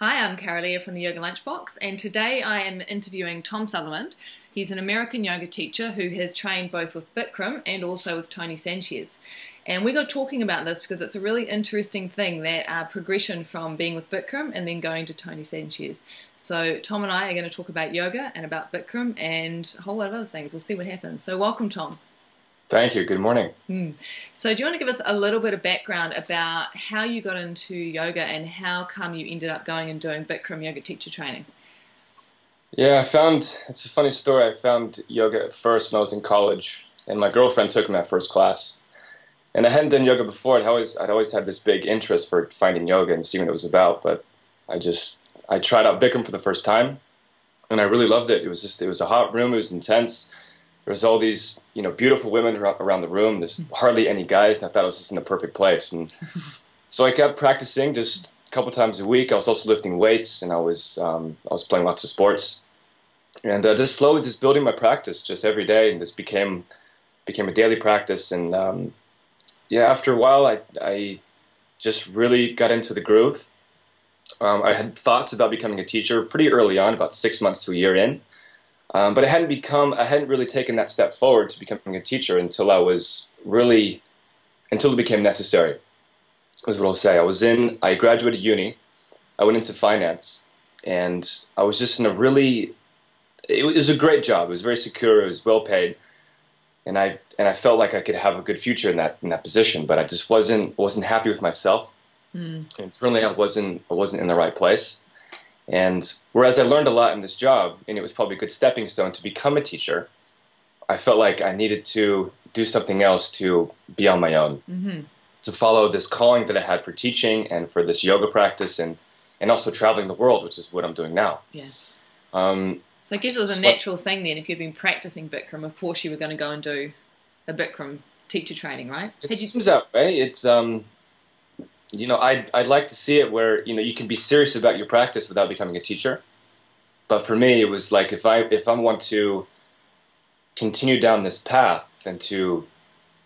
Hi, I'm Kara-Leah from the Yoga Lunchbox, and today I am interviewing Tom Sutherland. He's an American yoga teacher who has trained both with Bikram and also with Tony Sanchez. And we got talking about this because it's a really interesting thing, that progression from being with Bikram and then going to Tony Sanchez. So Tom and I are going to talk about yoga and about Bikram and a whole lot of other things. We'll see what happens. So welcome, Tom. Thank you. Good morning. So do you want to give us a little bit of background about how you got into yoga and how come you ended up going and doing Bikram yoga teacher training? Yeah, it's a funny story. I found yoga at first when I was in college, and my girlfriend took me my first class. And I hadn't done yoga before. I'd always had this big interest for finding yoga and seeing what it was about, but I tried out Bikram for the first time, and I really loved it. It was a hot room. It was intense. There was all these, beautiful women around the room. There's hardly any guys, and I thought I was just in the perfect place. And so I kept practicing just a couple times a week. I was also lifting weights, and I was playing lots of sports, and just slowly just building my practice just every day, and this became a daily practice. And yeah, after a while, I just really got into the groove. I had thoughts about becoming a teacher pretty early on, about 6 months to a year in. But I hadn't really taken that step forward to becoming a teacher until it became necessary, is what I'll say. I graduated uni, I went into finance, and I was just it was a great job. It was very secure, it was well paid, and I felt like I could have a good future in that position, but I just wasn't happy with myself. Internally, I wasn't in the right place. And whereas I learned a lot in this job, and it was probably a good stepping stone to become a teacher, I felt like I needed to do something else to be on my own, to follow this calling that I had for teaching and for this yoga practice, and also traveling the world, which is what I'm doing now. Yeah. So I guess it was a natural thing then. If you'd been practicing Bikram, of course you were going to go and do a Bikram teacher training, right? It seems that way. It's I'd like to see it where you can be serious about your practice without becoming a teacher. But for me, it was like if I want to continue down this path and to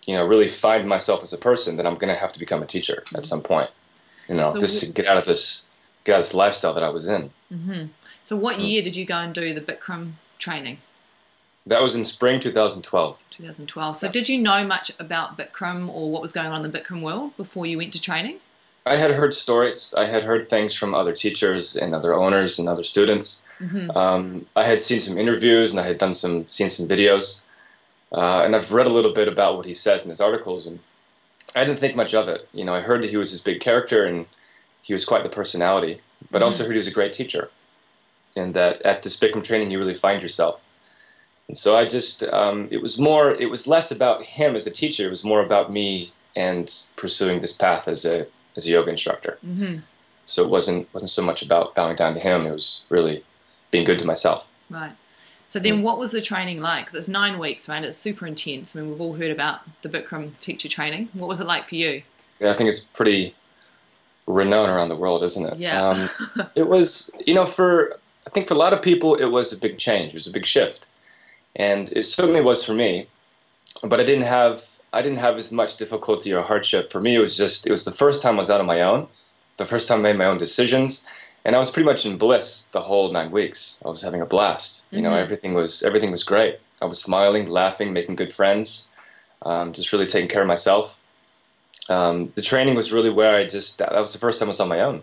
really find myself as a person, then I'm going to have to become a teacher at some point. So just to get out of this lifestyle that I was in. So what year did you go and do the Bikram training? That was in spring 2012. 2012. So did you know much about Bikram or what was going on in the Bikram world before you went to training? I had heard stories. I had heard things from other teachers and other owners and other students. I had seen some interviews, and I had seen some videos. And I've read a little bit about what he says in his articles, and I didn't think much of it. I heard that he was this big character, and he was quite the personality, but also heard he was a great teacher, and that at this Bikram training you really find yourself. And so I just, it was less about him as a teacher, it was more about me and pursuing this path as a yoga instructor. So it wasn't so much about bowing down to him, it was really being good to myself. Right. So then what was the training like? Because it's 9 weeks, right? It's super intense. I mean, we've all heard about the Bikram teacher training. What was it like for you? Yeah, I think it's pretty renowned around the world, isn't it? Yeah. It was, I think for a lot of people it was a big change, it was a big shift. And it certainly was for me, but I didn't have as much difficulty or hardship. For me, it was the first time I was out on my own, the first time I made my own decisions, and I was pretty much in bliss the whole 9 weeks. I was having a blast. Everything was great. I was smiling, laughing, making good friends, just really taking care of myself. The training was really where that was the first time I was on my own.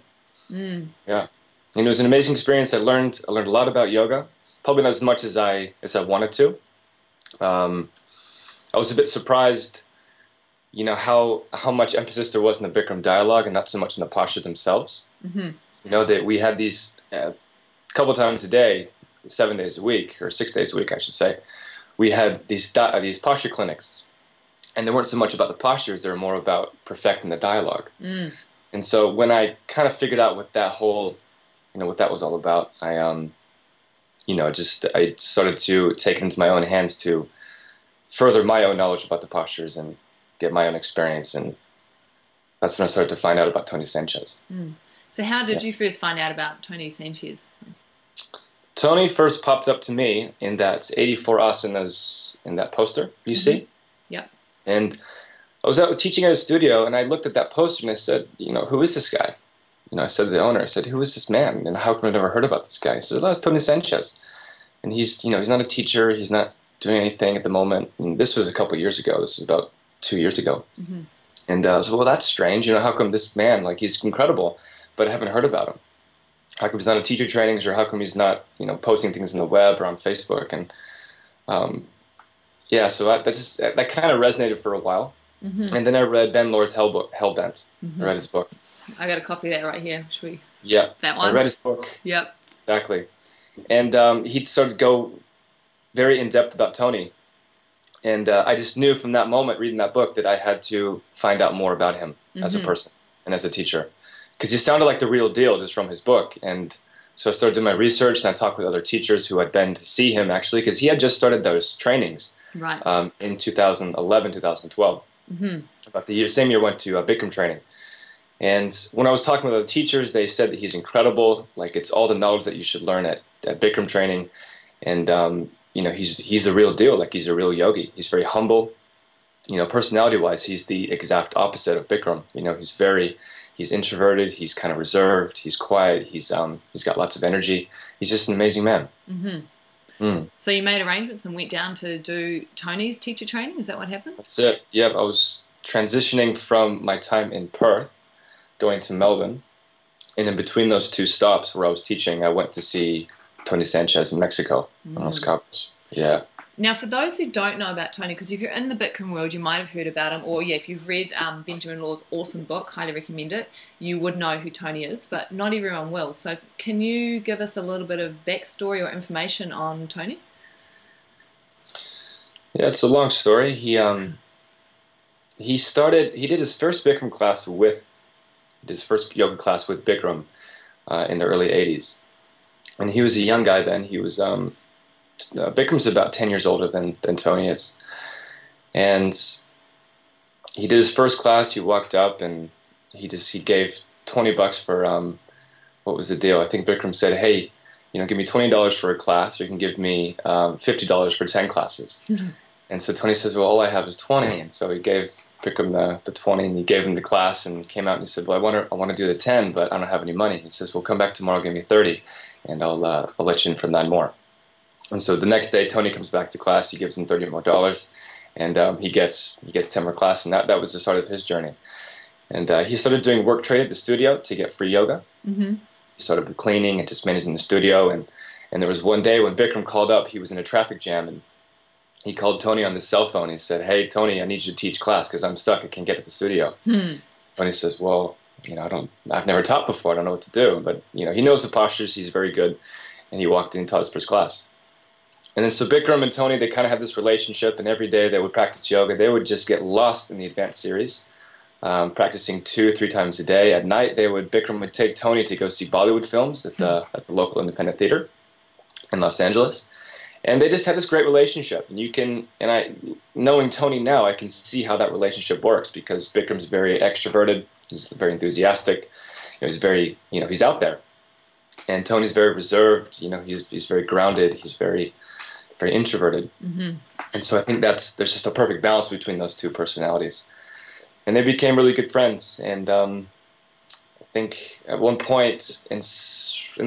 Yeah, and it was an amazing experience. I learned a lot about yoga. Probably not as much as I wanted to. I was a bit surprised, how much emphasis there was in the Bikram dialogue and not so much in the postures themselves. That we had these a couple times a day, 7 days a week, or 6 days a week, I should say. We had these posture clinics, and they weren't so much about the postures; they were more about perfecting the dialogue. And so when I kind of figured out what that was all about, I started to take it into my own hands to further my own knowledge about the postures and get my own experience, and that's when I started to find out about Tony Sanchez. So how did you first find out about Tony Sanchez? Tony first popped up to me in that 84 asanas in that poster you see. Yep. And I was out teaching at a studio, and I looked at that poster and I said, who is this guy? I said to the owner, I said, who is this man? And how come I've never heard about this guy? He said, oh, it's Tony Sanchez. And he's not a teacher. He's not doing anything at the moment. And this was a couple of years ago. This is about 2 years ago. Mm-hmm. And I said, well, that's strange. How come this man, like, he's incredible, but I haven't heard about him? How come he's not in teacher trainings, or how come he's not, posting things on the web or on Facebook? And yeah, so that kind of resonated for a while. Mm-hmm. And then I read Ben Lore's Hellbent. Mm-hmm. I read his book. I got a copy of that right here. Should we? Yeah. That one? I read his book. Yep. Exactly. And he started to go very in-depth about Tony. And I just knew from that moment, reading that book, that I had to find out more about him as a person and as a teacher. Because he sounded like the real deal just from his book. And so I started doing my research, and I talked with other teachers who had been to see him, actually, because he had just started those trainings in 2011, 2012. Mm-hmm. About the same year I went to Bikram training. And when I was talking with other teachers, they said that he's incredible. Like, it's all the knowledge that you should learn at Bikram training. And, he's the real deal. Like, he's a real yogi. He's very humble. Personality-wise, he's the exact opposite of Bikram. He's introverted. He's kind of reserved. He's quiet. He's got lots of energy. He's just an amazing man. Mm-hmm. So you made arrangements and went down to do Tony's teacher training? Is that what happened? That's it. Yep. I was transitioning from my time in Perth, going to Melbourne, and in between those two stops where I was teaching, I went to see Tony Sanchez in Mexico on Los Cabos. Yeah. Now, for those who don't know about Tony, because if you're in the Bikram world, you might have heard about him, or if you've read Benjamin Law's awesome book, highly recommend it, you would know who Tony is, but not everyone will. So can you give us a little bit of backstory or information on Tony? Yeah, it's a long story. He did his first Bikram class his first yoga class with Bikram in the early 80s. And he was a young guy then. He was Bikram's about 10 years older than Tony is. And he did his first class. He walked up and he gave $20 for what was the deal? I think Bikram said, hey, give me $20 for a class, or you can give me $50 for 10 classes. Mm-hmm. And so Tony says, well, all I have is 20. And so he gave Bikram the 20, and he gave him the class, and came out and he said, well, I want to do the 10, but I don't have any money. He says, well, come back tomorrow, give me 30, and I'll let you in for 9 more. And so the next day, Tony comes back to class. He gives him $30 more, and he gets 10 more classes. And that was the start of his journey. And he started doing work trade at the studio to get free yoga. Mm-hmm. He started with cleaning and just managing the studio. And there was one day when Bikram called up. He was in a traffic jam, and he called Tony on the cell phone. He said, hey, Tony, I need you to teach class because I'm stuck. I can't get to the studio. Tony says, well, I've never taught before. I don't know what to do. But, he knows the postures. He's very good. And he walked in and taught his first class. And then so Bikram and Tony, they kind of had this relationship, and every day they would practice yoga. They would just get lost in the advanced series, practicing 2-3 times a day. At night, Bikram would take Tony to go see Bollywood films at the local independent theater in Los Angeles. And they just had this great relationship. And knowing Tony now, I can see how that relationship works, because Bikram's very extroverted. He's very enthusiastic. He's very, he's out there. And Tony's very reserved. He's very grounded. He's very introverted. Mm-hmm. And so I think there's just a perfect balance between those two personalities. And they became really good friends. And I think at one point in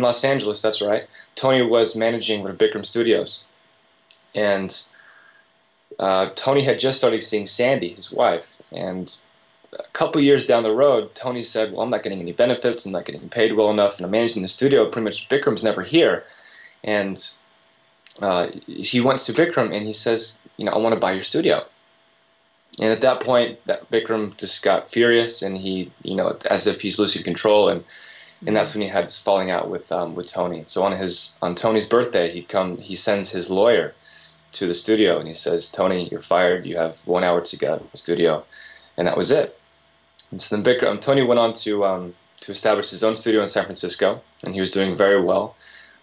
Los Angeles, that's right, Tony was managing one of Bikram studios. And Tony had just started seeing Sandy, his wife. And a couple years down the road, Tony said, well, I'm not getting any benefits. I'm not getting paid well enough. And I'm managing the studio. Pretty much Bikram's never here. And he went to Bikram and he says, I want to buy your studio. And at that point, that Bikram just got furious, and he, as if he's losing control, and that's when he had this falling out with Tony. So on Tony's birthday, he sends his lawyer to the studio, and he says, Tony, you're fired. You have 1 hour to get out of the studio, and that was it. And so then Tony went on to establish his own studio in San Francisco, and he was doing very well.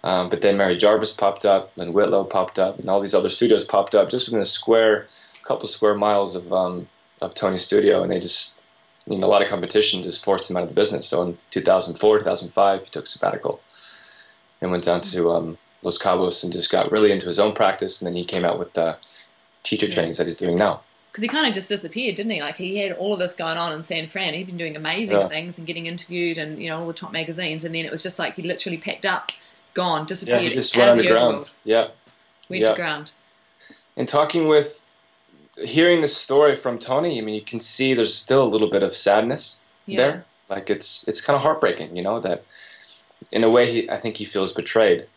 But then Mary Jarvis popped up, Lynn Whitlow popped up, and all these other studios popped up just within a couple square miles of Tony's studio, and they just, a lot of competition just forced him out of the business. So in 2004, 2005, he took a sabbatical and went down to Los Cabos and just got really into his own practice, and then he came out with the teacher trainings that he's doing now. Because he kind of just disappeared, didn't he? Like, he had all of this going on in San Fran. He'd been doing amazing things and getting interviewed and, you know, all the top magazines. And then it was just like he literally packed up, gone, disappeared. Yeah, he just went underground. Yeah. Went to ground. And hearing the story from Tony, I mean, you can see there's still a little bit of sadness there. Like, it's kind of heartbreaking, you know, that in a way I think he feels betrayed,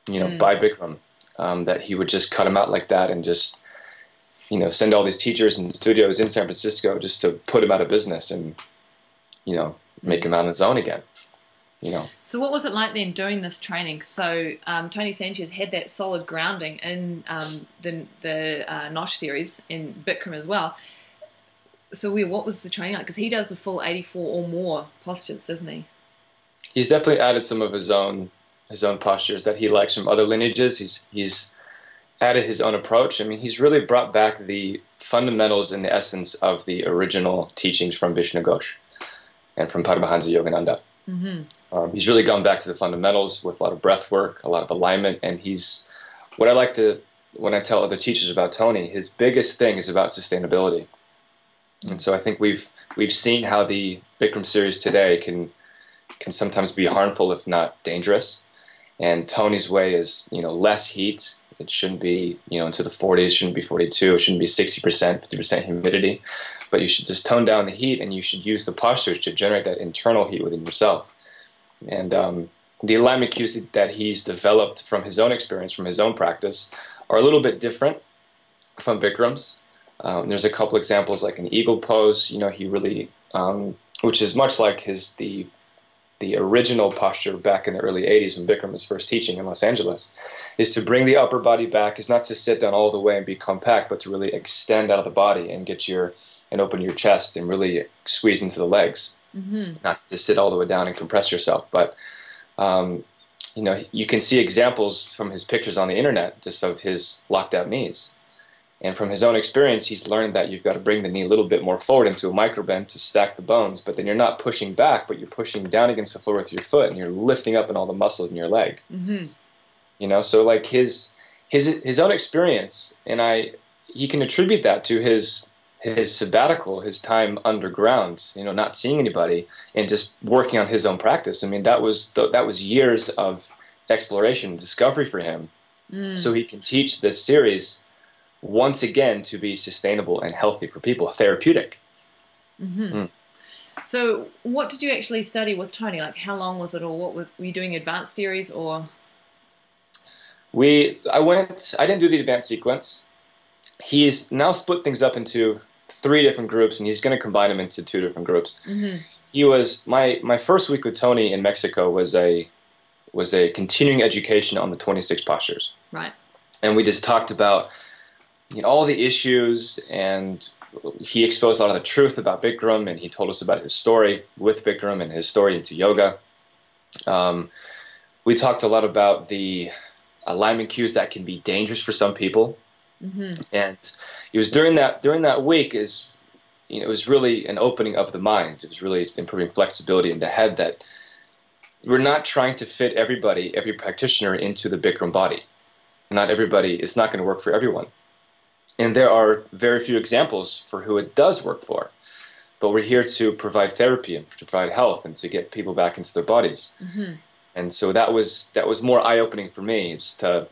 you know, by Bikram, that he would just cut him out like that and just, you know, send all these teachers and studios in San Francisco just to put him out of business and, you know, make him on his own again, you know. So what was it like then doing this training? So Tony Sanchez had that solid grounding in the Nosh series in Bikram as well. So what was the training like? Because he does the full 84 or more postures, doesn't he? He's definitely added some of his own postures that he likes from other lineages. He's added his own approach. I mean, he's really brought back the fundamentals and the essence of the original teachings from Vishnu Ghosh and from Paramahansa Yogananda. He's really gone back to the fundamentals with a lot of breath work, a lot of alignment, and what I like to, when I tell other teachers about Tony, his biggest thing is about sustainability. And so I think we've seen how the Bikram series today can sometimes be harmful, if not dangerous. And Tony's way is, you know, less heat. It shouldn't be, you know, into the 40s, shouldn't be 42, it shouldn't be 60%, 50% humidity. But you should just tone down the heat, and you should use the postures to generate that internal heat within yourself. And the alignment cues that he's developed from his own experience, from his own practice, are a little bit different from Bikram's. There's a couple examples, like an eagle pose, you know, he really, which is much like the original posture back in the early 80s when Bikram was first teaching in Los Angeles, is to bring the upper body back, is not to sit down all the way and be compact, but to really extend out of the body and open your chest and really squeeze into the legs. Not to just sit all the way down and compress yourself. But, you know, you can see examples from his pictures on the internet just of his locked out knees. And from his own experience, he's learned that you've got to bring the knee a little bit more forward into a microbend to stack the bones, but then you're not pushing back, but you're pushing down against the floor with your foot, and you're lifting up in all the muscles in your leg. You know, so like his own experience, and he can attribute that to his sabbatical, his time underground, you know, not seeing anybody and just working on his own practice. I mean, that was years of exploration, discovery for him. So he can teach this series once again to be sustainable and healthy for people, therapeutic. So what did you actually study with Tony? Like, how long was it, or what were you doing, advanced series, or? I didn't do the advanced sequence. He's now split things up into 3 different groups, and he's going to combine them into 2 different groups. He was, my first week with Tony in Mexico was a continuing education on the 26 postures. Right. And we just talked about, you know, all the issues, and he exposed a lot of the truth about Bikram, and he told us about his story with Bikram and his story into yoga. We talked a lot about the alignment cues that can be dangerous for some people. And it was during that week, is, you know, it was really an opening of the mind. It was really improving flexibility in the head, that we're not trying to fit every practitioner into the Bikram body. Not everybody, it's not going to work for everyone. And there are very few examples for who it does work for. But we're here to provide therapy and to provide health and to get people back into their bodies. And so that was more eye-opening for me, as to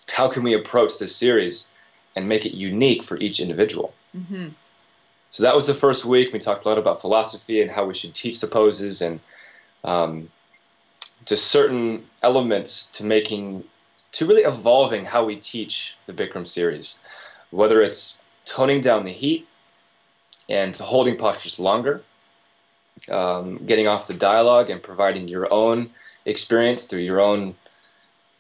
how can we approach this series and make it unique for each individual. So that was the first week. We talked a lot about philosophy and how we should teach the poses, and just certain elements to really evolving how we teach the Bikram series. Whether it's toning down the heat and holding postures longer, getting off the dialogue and providing your own experience through your own,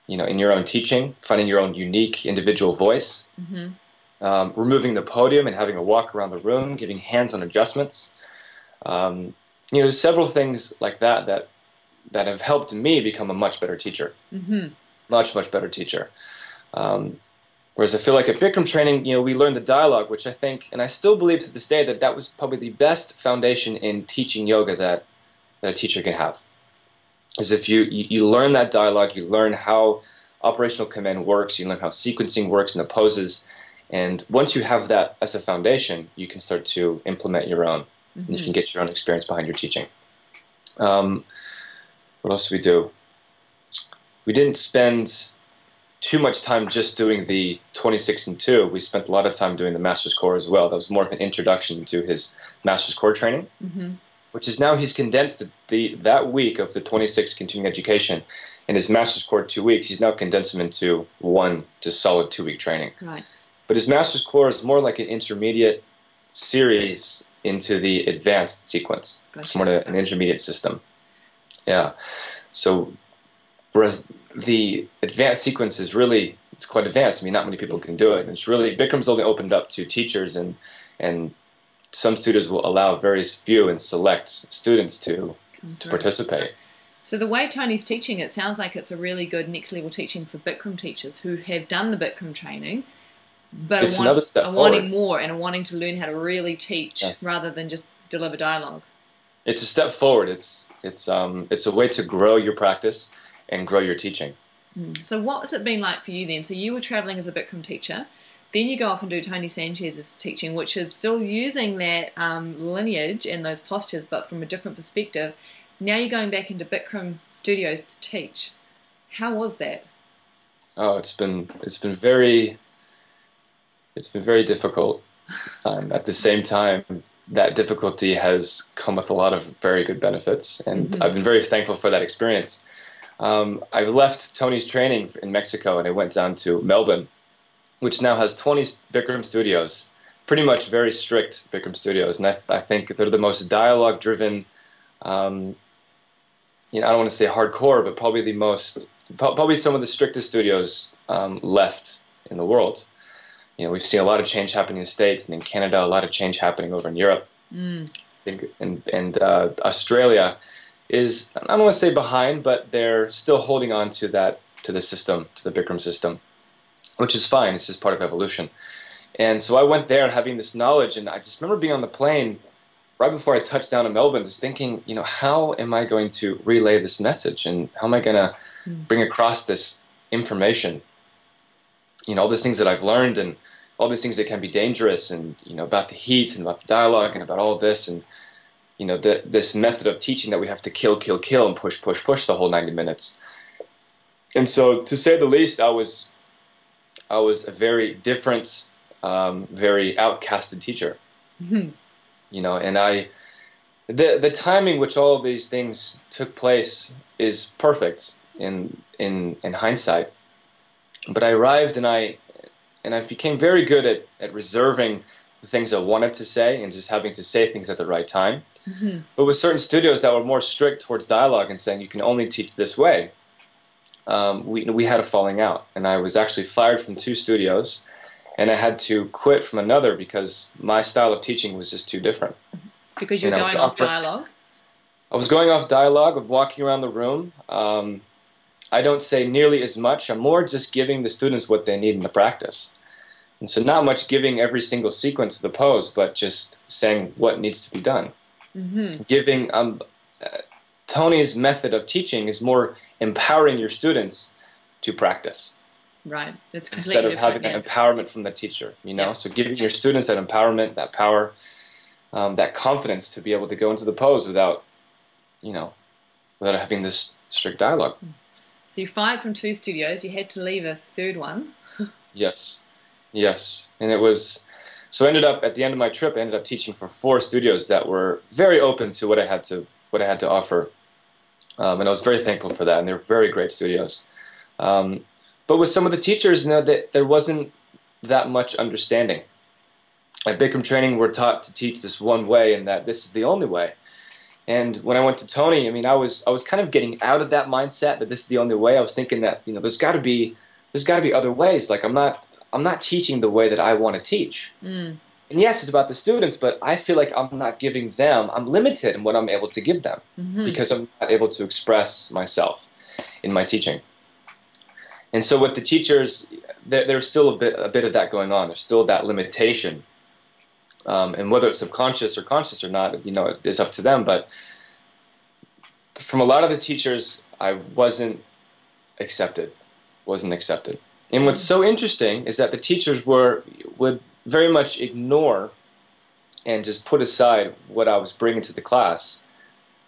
you know, in your own teaching, finding your own unique individual voice, removing the podium and having a walk around the room, giving hands-on adjustments. You know, several things like that have helped me become a much better teacher. Much better teacher. Whereas I feel like at Bikram training, you know, we learned the dialogue, which I think, and I still believe to this day, that was probably the best foundation in teaching yoga that a teacher can have. Is if you learn that dialogue, you learn how operational command works, you learn how sequencing works in the poses, And once you have that as a foundation, you can start to implement your own. Mm-hmm. And you can get your own experience behind your teaching. What else do we do? We didn't spend too much time just doing the 26 and 2. We spent a lot of time doing the master's core as well. That was more of an introduction to his master's core training, mm-hmm. which is now he's condensed that week of the 26 continuing education in his master's core 2 weeks. He's now condensed them into one just solid 2-week training. Right. But his master's core is more like an intermediate series into the advanced sequence. Gotcha. It's more an intermediate system. Yeah. So whereas the advanced sequence is really, it's quite advanced. I mean, not many people can do it. And it's really, Bikram's only opened up to teachers, and some studios will allow very few and select students to participate. So the way Tony's teaching, it sounds like it's a really good next level teaching for Bikram teachers who have done the Bikram training, but are wanting more and are wanting to learn how to really teach rather than just deliver dialogue. It's a step forward. It's a way to grow your practice and grow your teaching. So what has it been like for you then? So you were traveling as a Bikram teacher, then you go off and do Tony Sanchez's teaching, which is still using that lineage and those postures, but from a different perspective. Now you're going back into Bikram studios to teach. How was that? Oh, it's been very difficult. At the same time, that difficulty has come with a lot of very good benefits, and I've been very thankful for that experience. I left Tony's training in Mexico, and I went down to Melbourne, which now has 20 Bikram studios, pretty much very strict Bikram studios, and I think they're the most dialogue-driven. I don't want to say hardcore, but probably some of the strictest studios left in the world. We've seen a lot of change happening in the States and in Canada, a lot of change happening over in Europe. I think, and Australia is, I don't want to say behind, but they're still holding on to the system, to the Bikram system, which is fine. It's just part of evolution. And so I went there having this knowledge, and I just remember being on the plane right before I touched down in Melbourne, just thinking, how am I going to relay this message, and how am I going to bring across this information? All these things that I've learned, and all these things that can be dangerous, and about the heat, and about the dialogue, and about all this, and this method of teaching that we have to kill, and push the whole 90 minutes. And so, to say the least, I was a very different, very outcasted teacher. And the timing which all of these things took place is perfect in hindsight. But I arrived, and I became very good at reserving the things I wanted to say and just having to say things at the right time. But with certain studios that were more strict towards dialogue and saying you can only teach this way, we had a falling out, and I was actually fired from 2 studios, and I had to quit from another because my style of teaching was just too different. Because you're going off dialogue? I was going off dialogue, of walking around the room. I don't say nearly as much. I'm more just giving the students what they need in the practice. And so not much giving every single sequence of the pose, but just saying what needs to be done. Giving Tony's method of teaching is more empowering your students to practice. Right. That's instead of having that empowerment from the teacher, So giving your students that empowerment, that power, that confidence to be able to go into the pose without having this strict dialogue. So you fired from 2 studios. You had to leave a 3rd one. Yes. And it was, so at the end of my trip, I ended up teaching for 4 studios that were very open to what I had to offer. And I was very thankful for that, and they were very great studios. But with some of the teachers, there wasn't that much understanding. At Bikram training, we're taught to teach this one way, and that this is the only way. And when I went to Tony, I was kind of getting out of that mindset that this is the only way. I was thinking that there's got to be other ways. Like I'm not teaching the way that I want to teach. And yes, it's about the students, but I feel like I'm not giving them. I'm limited in what I'm able to give them because I'm not able to express myself in my teaching. And so with the teachers, there's still a bit of that going on. There's still that limitation. And whether it's subconscious or conscious or not, it's up to them. But from a lot of the teachers, I wasn't accepted. And what's so interesting is that the teachers would very much ignore and just put aside what I was bringing to the class.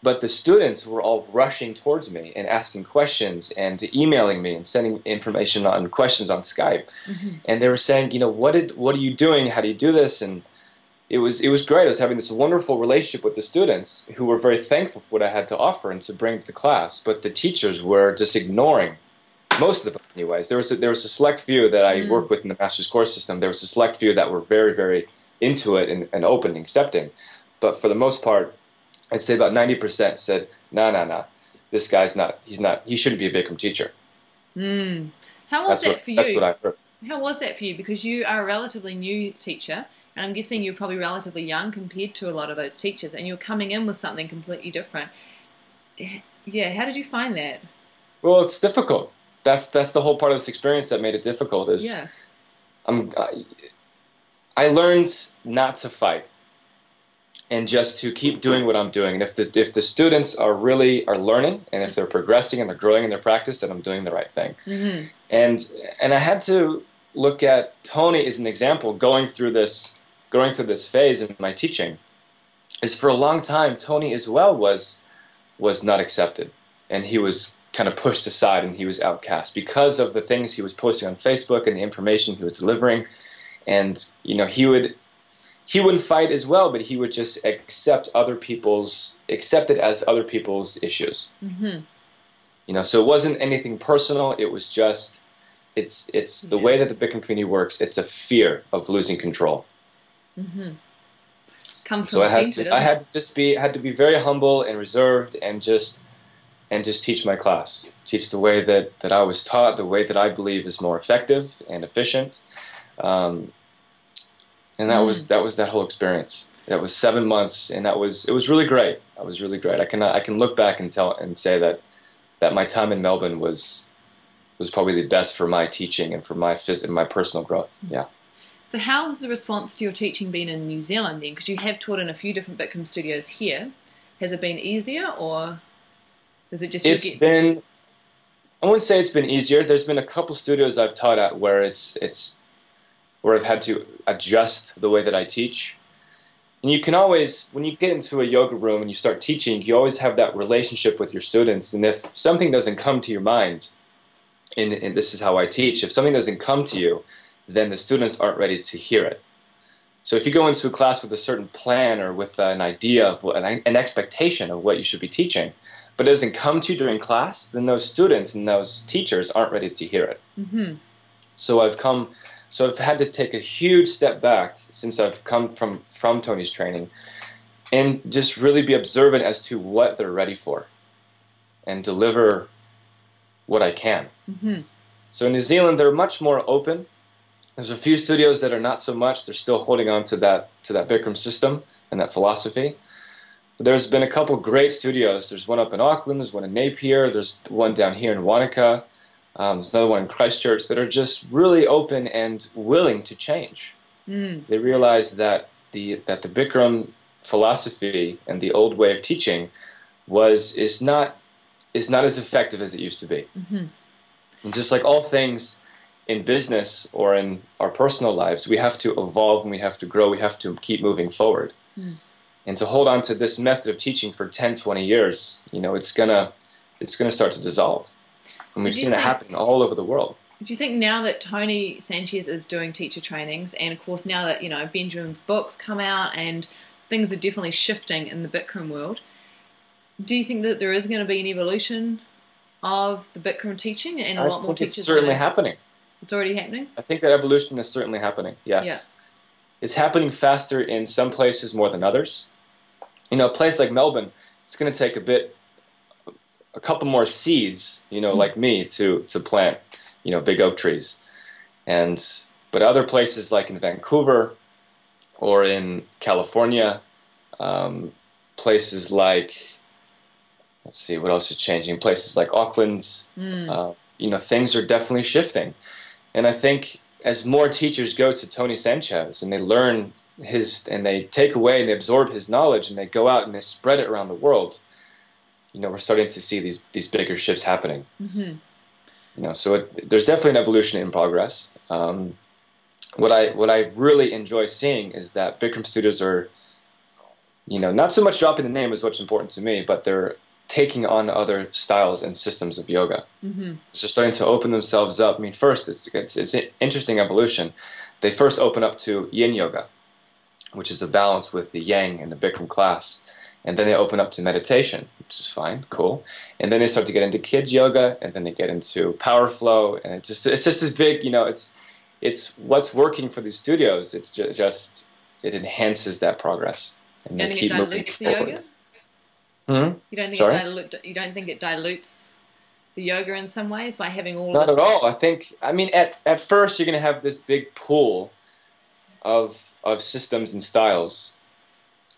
But the students were all rushing towards me and asking questions and emailing me and sending information on questions on Skype. And they were saying, you know, what are you doing? How do you do this? And it was great. I was having this wonderful relationship with the students who were very thankful for what I had to offer and to bring to the class. But the teachers were just ignoring most of them, anyways. There was a select few that I worked with in the master's course system. There was a select few that were very, very into it and open and accepting. But for the most part, I'd say about 90% said, no, this guy's not, he shouldn't be a Bikram teacher. How was that for you? That's what I heard. How was that for you? Because you are a relatively new teacher, and I'm guessing you're probably relatively young compared to a lot of those teachers, and you're coming in with something completely different. Yeah, how did you find that? Well, it's difficult. That's the whole part of this experience that made it difficult. I learned not to fight and just to keep doing what I'm doing. And if the students are learning, and if they're progressing and they're growing in their practice, then I'm doing the right thing. And I had to look at Tony as an example going through this phase in my teaching. Is for a long time Tony as well was not accepted, and he was kind of pushed aside and he was outcast because of the things he was posting on Facebook and the information he was delivering. And you know, he wouldn't fight as well, but he would just accept it as other people's issues. You know, so it wasn't anything personal. It was just, it's the way that the Bikram community works. It's a fear of losing control. So I had to be very humble and reserved and just teach my class, teach the way that I was taught, the way that I believe is more effective and efficient. And that was that whole experience. That was 7 months, and it was really great. It was really great. I can look back and say that my time in Melbourne was probably the best for my teaching and for my personal growth. Yeah. So how has the response to your teaching been in New Zealand then? Because you have taught in a few different Bikram studios here. Has it been easier, or is it just? I wouldn't say it's been easier. There's been a couple studios I've taught at where where I've had to adjust the way that I teach. And you can always, when you get into a yoga room and you start teaching, you always have that relationship with your students. And if something doesn't come to your mind, and this is how I teach, if something doesn't come to you, then the students aren't ready to hear it. So if you go into a class with a certain plan or with an idea of an expectation of what you should be teaching, but it doesn't come to you during class, then those students and those teachers aren't ready to hear it. So I've had to take a huge step back since I've come from Tony's training and just really be observant as to what they're ready for and deliver what I can. So in New Zealand, they're much more open. There's a few studios that are not so much. They're still holding on to that Bikram system and that philosophy. But there's been a couple great studios. There's one up in Auckland, there's one in Napier, there's one down here in Wanaka. There's another one in Christchurch that are just really open and willing to change. They realize that the Bikram philosophy and the old way of teaching is not as effective as it used to be. And just like all things in business or in our personal lives, we have to evolve and we have to grow. We have to keep moving forward. And to hold on to this method of teaching for 10, 20 years, you know, it's gonna start to dissolve. And we've seen it happen all over the world. Do you think now that Tony Sanchez is doing teacher trainings, and of course now that, you know, Benjamin's books come out and things are definitely shifting in the Bikram world, do you think that there is going to be an evolution of the Bikram teaching and a lot more teachers? It's certainly happening. It's already happening? I think that evolution is certainly happening, yes. Yeah. It's happening faster in some places more than others. You know, a place like Melbourne, it's going to take a couple more seeds, you know, like me, to plant, you know, big oak trees. But other places like in Vancouver or in California, places like, let's see, what else is changing? Places like Auckland, you know, things are definitely shifting. And I think as more teachers go to Tony Sanchez and they learn and they take away and they absorb his knowledge and they go out and they spread it around the world, you know, we're starting to see these bigger shifts happening. So there's definitely an evolution in progress. What I really enjoy seeing is that Bikram studios are, not so much dropping the name is what's important to me, but they're taking on other styles and systems of yoga. Mm-hmm. So starting to open themselves up. I mean, first, it's an interesting evolution. They first open up to yin yoga, which is a balance with the yang in the Bikram class. And then they open up to meditation, which is fine, cool. And then they start to get into kids yoga, and then they get into power flow, and it's just this big, it's what's working for these studios. It enhances that progress, and they keep moving forward. You don't think it dilutes the yoga in some ways by having all Not this? at all. I mean, at first you're going to have this big pool of systems and styles.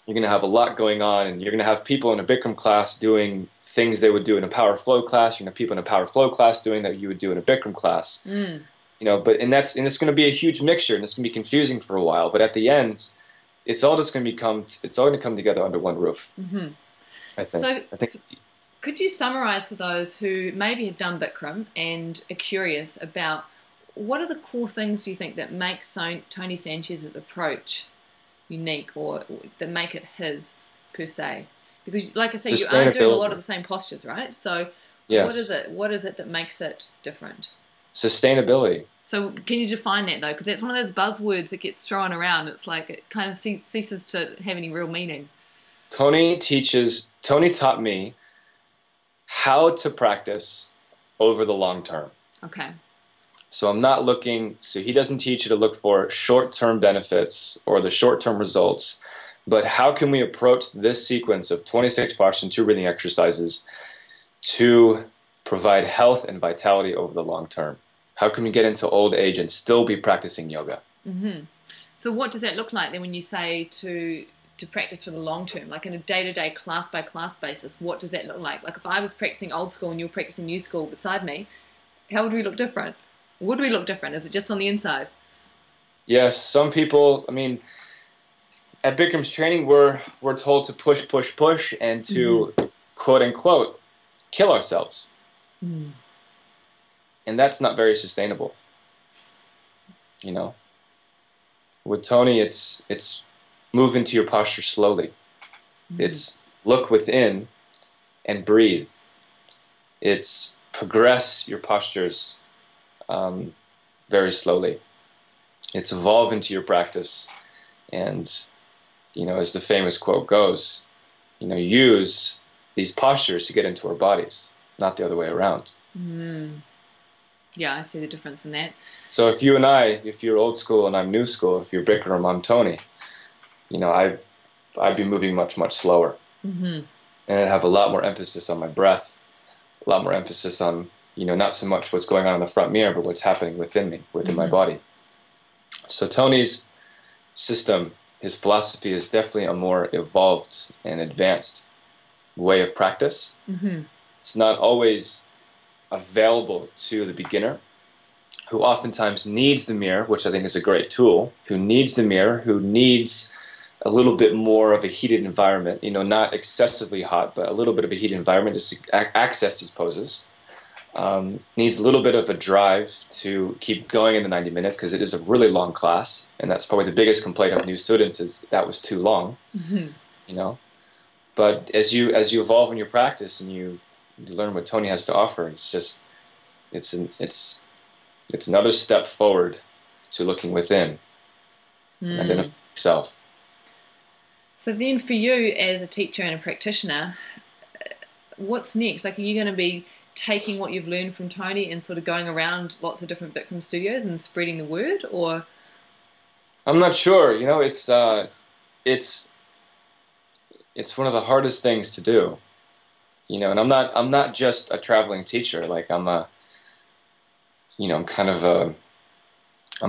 You're going to have a lot going on, and you're going to have people in a Bikram class doing things they would do in a power flow class. You're going to have people in a power flow class doing that you would do in a Bikram class. Mm. It's going to be a huge mixture, and it's going to be confusing for a while. But at the end, it's all going to come together under one roof. Mm-hmm. I think. Could you summarize for those who maybe have done Bikram and are curious about what are the core things you think that make Tony Sanchez's approach unique, or that make it his per se? Because, like I say, you are doing a lot of the same postures, right? So, yes. What is it that makes it different? Sustainability. So, can you define that though? Because that's one of those buzzwords that gets thrown around. It's like it kind of ceases to have any real meaning. Tony taught me how to practice over the long term. Okay. So he doesn't teach you to look for short-term benefits or the short-term results, but how can we approach this sequence of 26 postures and 2 breathing exercises to provide health and vitality over the long term? How can we get into old age and still be practicing yoga? Mm-hmm. So what does that look like then when you say to practice for the long term, like in a day-to-day, class-by-class basis? What does that look like? Like if I was practicing old school and you're practicing new school beside me, how would we look different? Would we look different? Is it just on the inside? Yes, some people, I mean, at Bikram's training, we're told to push, push, push, and to, quote-unquote, kill ourselves. Mm. And that's not very sustainable. With Tony, it's move into your posture slowly. Mm. It's look within and breathe. It's progress your postures very slowly. It's evolve into your practice. And, as the famous quote goes, use these postures to get into our bodies, not the other way around. Mm. Yeah, I see the difference in that. So if you're old school and I'm new school, if you're Bikram, I'm Tony, I'd be moving much, much slower. Mm-hmm. And I'd have a lot more emphasis on my breath, a lot more emphasis on, not so much what's going on in the front mirror, but what's happening within me, within my body. So Tony's system, his philosophy is definitely a more evolved and advanced way of practice. Mm-hmm. It's not always available to the beginner, who oftentimes needs the mirror, which I think is a great tool, who needs the mirror, who needs a little bit more of a heated environment, not excessively hot, but a little bit of a heated environment to access these poses. Needs a little bit of a drive to keep going in the 90 minutes because it is a really long class, and that's probably the biggest complaint of new students is that was too long. Mm-hmm. But as you evolve in your practice and you learn what Tony has to offer, it's another step forward to looking within and identifying yourself. So then for you as a teacher and a practitioner, what's next? Like, are you going to be taking what you've learned from Tony and sort of going around lots of different Bikram studios and spreading the word, or? I'm not sure. It's one of the hardest things to do. And I'm not just a traveling teacher. Like I'm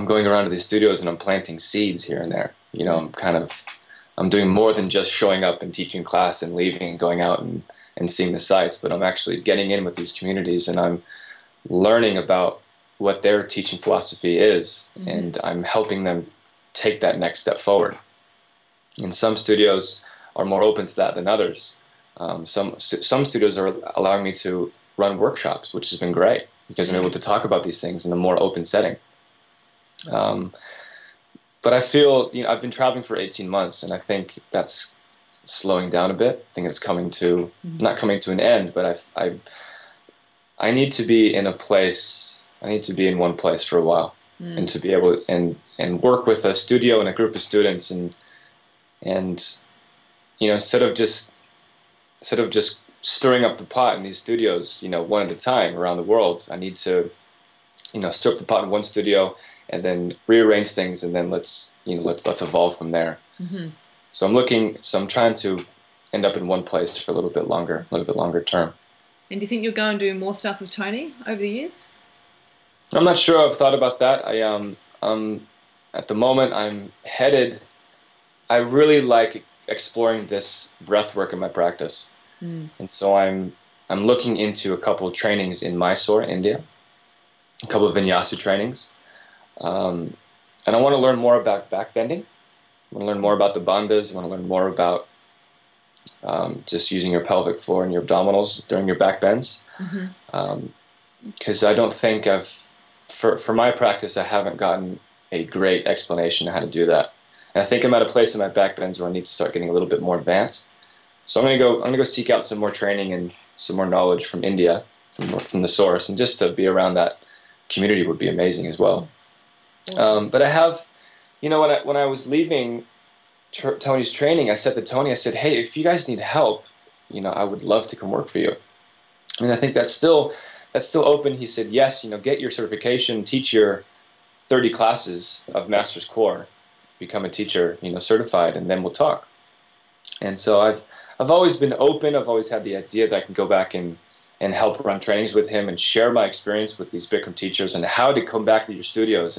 going around to these studios and I'm planting seeds here and there. I'm doing more than just showing up and teaching class and leaving and going out and seeing the sites, but I'm actually getting in with these communities and I'm learning about what their teaching philosophy is, and I'm helping them take that next step forward. And some studios are more open to that than others. Some studios are allowing me to run workshops, which has been great. because I'm able to talk about these things in a more open setting. But I feel, I've been traveling for 18 months, and I think that's slowing down a bit. I think it's coming to, not coming to an end, but I need to be in a place, I need to be in one place for a while, and to be able, and work with a studio and a group of students, and instead of just stirring up the pot in these studios, one at a time around the world, I need to, stir up the pot in one studio and then rearrange things, and then let's evolve from there. So I'm trying to end up in one place for a little bit longer term. And do you think you'll go and do more stuff with Tony over the years? I'm not sure. I've thought about that. At the moment, I really like exploring this breath work in my practice. And so I'm looking into a couple of trainings in Mysore, India, a couple of vinyasa trainings. And I want to learn more about backbending. I want to learn more about the bandhas. I want to learn more about just using your pelvic floor and your abdominals during your back bends. Because I don't think for my practice, I haven't gotten a great explanation of how to do that. And I think I'm at a place in my back bends where I need to start getting a little bit more advanced. So I'm gonna go seek out some more training and some more knowledge from India, from the source, and just to be around that community would be amazing as well. But I have, when I was leaving Tony's training, I said to Tony, I said, hey, if you guys need help, I would love to come work for you. And I think that's still open. He said, yes, get your certification, teach your 30 classes of Master's Core, become a teacher, certified, and then we'll talk. And so I've always been open. I've always had the idea that I can go back and help run trainings with him and share my experience with these Bikram teachers and how to come back to your studios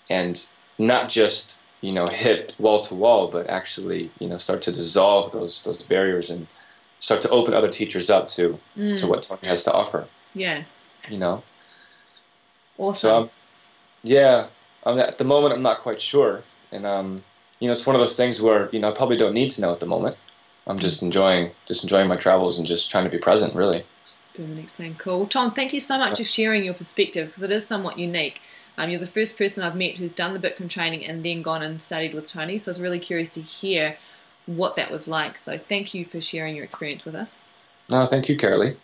and not just hit wall to wall, but actually start to dissolve those barriers and start to open other teachers up to what Tony has to offer. Yeah. So Awesome. at the moment I'm not quite sure, and it's one of those things where I probably don't need to know at the moment. I'm just enjoying my travels and just trying to be present, really. Good, excellent, cool. Tom, thank you so much for sharing your perspective, because it is somewhat unique. You're the first person I've met who's done the Bikram training and then gone and studied with Tony, so I was really curious to hear what that was like. So thank you for sharing your experience with us. No, thank you, Kara-Leah.